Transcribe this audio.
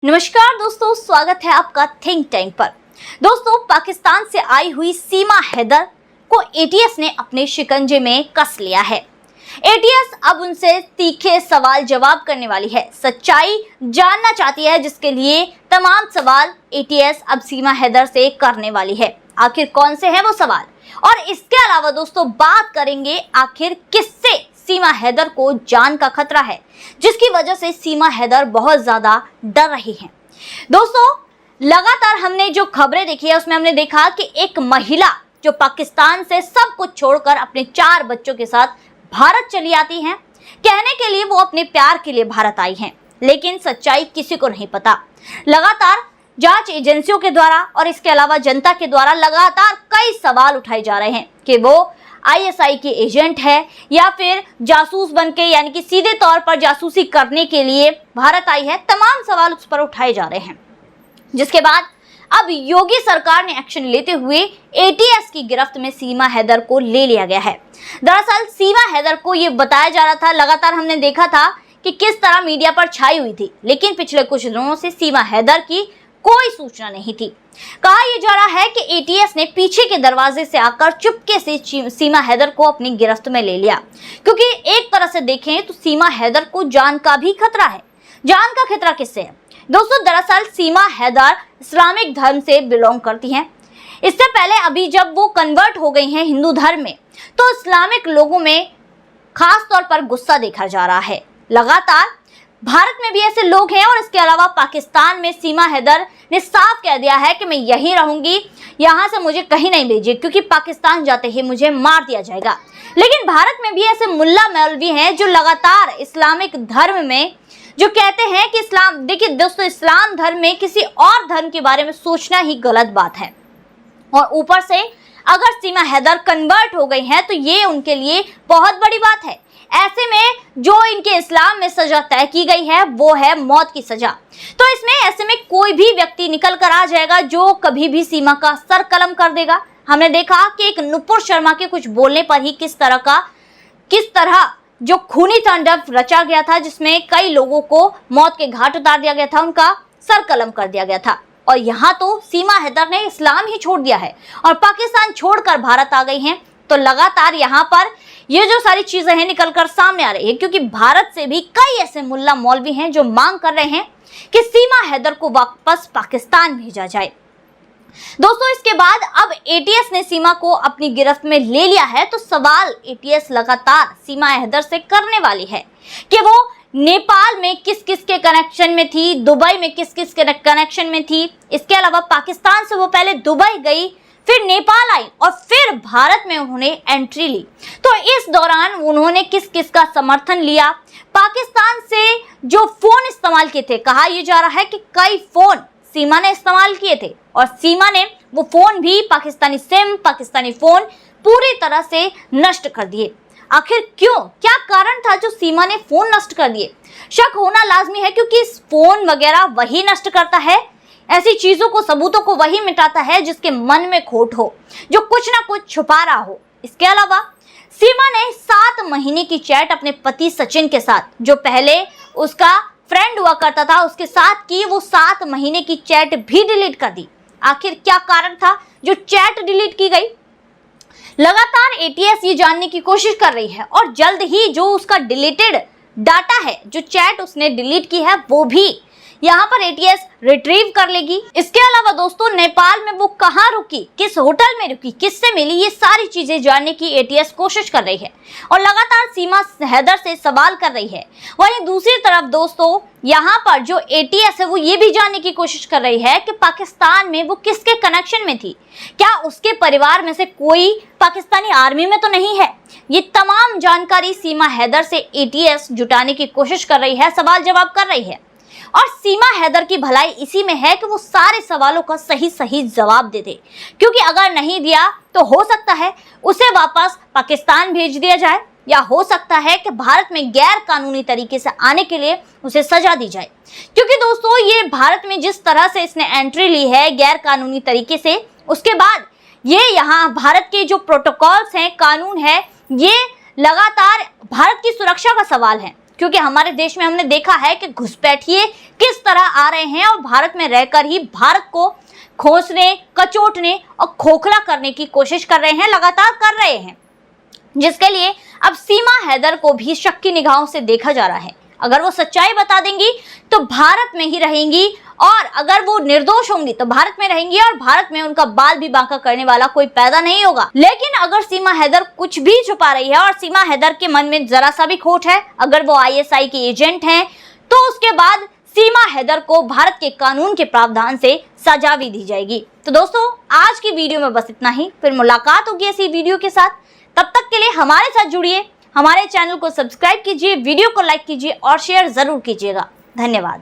नमस्कार दोस्तों, स्वागत है आपका थिंक टैंक पर। दोस्तों, पाकिस्तान से आई हुई सीमा हैदर को एटीएस ने अपने शिकंजे में कस लिया है। एटीएस अब उनसे तीखे सवाल जवाब करने वाली है, सच्चाई जानना चाहती है, जिसके लिए तमाम सवाल एटीएस अब सीमा हैदर से करने वाली है। आखिर कौन से हैं वो सवाल, और इसके अलावा दोस्तों बात करेंगे आखिर किससे सीमा हैदर को जान का खतरा है, जिसकी वजह से सीमा हैदर बहुत ज्यादा डर रही हैं। दोस्तों, लगातार हमने जो खबरें देखी है उसमें हमने देखा कि एक महिला जो पाकिस्तान से सब कुछ छोड़कर अपने 4 बच्चों के साथ भारत चली आती हैं, कहने के लिए वो अपने प्यार के लिए भारत आई हैं, लेकिन सच्चाई किसी को नहीं पता। लगातार जांच एजेंसियों के द्वारा और इसके अलावा जनता के द्वारा लगातार कई सवाल उठाए जा रहे हैं कि वो आईएसआई के एजेंट है या फिर जासूस बनके, यानी कि सीधे तौर पर जासूसी करने के लिए भारत आई है। तमाम सवाल उस पर उठाए जा रहे हैं, जिसके बाद अब योगी सरकार ने एक्शन लेते हुए एटीएस की गिरफ्त में सीमा हैदर को ले लिया गया है। दरअसल सीमा हैदर को ये बताया जा रहा था, लगातार हमने देखा था कि किस तरह मीडिया पर छाई हुई थी, लेकिन पिछले कुछ दिनों से सीमा हैदर की कोई सूचना नहीं थी। कहा यह जा रहा है कि एटीएस ने पीछे के दरवाजे से आकर चुपके से सीमा हैदर को अपनी गिरफ्त में ले लिया, क्योंकि एक तरह से देखें तो सीमा हैदर को जान का भी खतरा है। जान का खतरा किससे है दोस्तों? दरअसल सीमा हैदर इस्लामिक धर्म से बिलोंग करती हैं। इससे पहले अभी जब वो कन्वर्ट हो गई हैं हिंदू धर्म में, तो इस्लामिक लोगों में खास तौर पर गुस्सा देखा जा रहा है। लगातार भारत में भी ऐसे लोग हैं, और इसके अलावा पाकिस्तान में सीमा हैदर ने साफ कह दिया है कि मैं यहीं रहूंगी, यहां से मुझे कहीं नहीं भेजिए, क्योंकि पाकिस्तान जाते ही मुझे मार दिया जाएगा। लेकिन भारत में भी ऐसे मुल्ला मौलवी हैं जो लगातार इस्लामिक धर्म में जो कहते हैं कि इस्लाम, देखिए दोस्तों, इस्लाम धर्म में किसी और धर्म के बारे में सोचना ही गलत बात है, और ऊपर से अगर सीमा हैदर कन्वर्ट हो गई हैं तो ये उनके लिए बहुत बड़ी बात है। ऐसे में जो इनके इस्लाम में सजा तय की गई है वो है मौत की सजा। तो इसमें ऐसे में कोई भी व्यक्ति निकल कर आ जाएगा जो कभी भी सीमा का सर कलम कर देगा। हमने देखा कि एक नुपुर शर्मा के कुछ बोलने पर ही किस तरह जो खूनी तांडव रचा गया था, जिसमें कई लोगों को मौत के घाट उतार दिया गया था, उनका सर कलम कर दिया गया था। और यहाँ तो सीमा हैदर ने इस्लाम ही छोड़ दिया है और पाकिस्तान छोड़कर भारत आ गई हैं। तो लगातार यहाँ पर ये जो सारी चीजें हैं निकलकर सामने आ रही है, क्योंकि भारत से भी कई ऐसे मुल्ला मौलवी हैं जो मांग कर रहे हैं कि सीमा हैदर को वापस पाकिस्तान भेजा जाए। दोस्तों, इसके बाद अब एटीएस ने सीमा को अपनी गिरफ्त में ले लिया है, तो सवाल एटीएस लगातार सीमा हैदर से करने वाली है कि वो नेपाल में किस किस के कनेक्शन में थी, दुबई में किस किस के कनेक्शन में थी। इसके अलावा पाकिस्तान से वो पहले दुबई गई, फिर नेपाल आई और फिर भारत में उन्होंने एंट्री ली। तो इस दौरान उन्होंने किस किस का समर्थन लिया, पाकिस्तान से जो फोन इस्तेमाल किए थे, कहा यह जा रहा है कि कई फोन सीमा ने इस्तेमाल किए थे, और सीमा ने वो फोन भी पाकिस्तानी सिम, पाकिस्तानी फोन पूरी तरह से नष्ट कर दिए। आखिर क्यों, क्या कारण था जो सीमा ने फोन नष्ट कर दिए? शक होना लाजमी है, क्योंकि इस फोन वगैरह वही नष्ट करता है, ऐसी चीजों को, सबूतों को वही मिटाता है जिसके मन में खोट हो, जो कुछ ना कुछ छुपा रहा हो। इसके अलावा सीमा ने 7 महीने की चैट अपने पति सचिन के साथ, जो पहले उसका फ्रेंड हुआ करता था, उसके साथ की, वो 7 महीने की चैट भी डिलीट कर दी। आखिर क्या कारण था जो चैट डिलीट की गई? लगातार एटीएस ये जानने की कोशिश कर रही है, और जल्द ही जो उसका डिलीटेड डाटा है, जो चैट उसने डिलीट की है, वो भी यहाँ पर एटीएस रिट्रीव कर लेगी। इसके अलावा दोस्तों, नेपाल में वो कहाँ रुकी, किस होटल में रुकी, किससे मिली, ये सारी चीजें जानने की एटीएस कोशिश कर रही है, और लगातार सीमा हैदर से सवाल कर रही है। वहीं दूसरी तरफ दोस्तों, यहाँ पर जो एटीएस है वो ये भी जानने की कोशिश कर रही है कि पाकिस्तान में वो किसके कनेक्शन में थी, क्या उसके परिवार में से कोई पाकिस्तानी आर्मी में तो नहीं है। ये तमाम जानकारी सीमा हैदर से एटीएस जुटाने की कोशिश कर रही है, सवाल जवाब कर रही है, और सीमा हैदर की भलाई इसी में है कि वो सारे सवालों का सही जवाब दे दे, क्योंकि अगर नहीं दिया तो हो सकता है उसे वापस पाकिस्तान भेज दिया जाए, या हो सकता है कि भारत में गैर कानूनी तरीके से आने के लिए उसे सजा दी जाए। क्योंकि दोस्तों, ये भारत में जिस तरह से इसने एंट्री ली है गैर कानूनी तरीके से, उसके बाद ये यहाँ भारत के जो प्रोटोकॉल्स हैं, कानून है, ये लगातार भारत की सुरक्षा का सवाल है। क्योंकि हमारे देश में हमने देखा है कि घुसपैठिए किस तरह आ रहे हैं और भारत में रहकर ही भारत को खोसने, कचोटने और खोखला करने की कोशिश कर रहे हैं, लगातार कर रहे हैं, जिसके लिए अब सीमा हैदर को भी शक की निगाहों से देखा जा रहा है। अगर वो सच्चाई बता देंगी तो भारत में ही रहेंगी, और अगर वो निर्दोष होंगी तो भारत में रहेंगी और भारत में उनका बाल भी बांका करने वाला कोई पैदा नहीं होगा। लेकिन अगर सीमा हैदर कुछ भी छुपा रही है और सीमा हैदर के मन में जरा सा भी खोट है, अगर वो ISI की एजेंट हैं, तो उसके बाद सीमा हैदर को भारत के कानून के प्रावधान से सजा भी दी जाएगी। तो दोस्तों, आज की वीडियो में बस इतना ही। फिर मुलाकात होगी ऐसी वीडियो के साथ। तब तक के लिए हमारे साथ जुड़िए, हमारे चैनल को सब्सक्राइब कीजिए, वीडियो को लाइक कीजिए और शेयर जरूर कीजिएगा। धन्यवाद।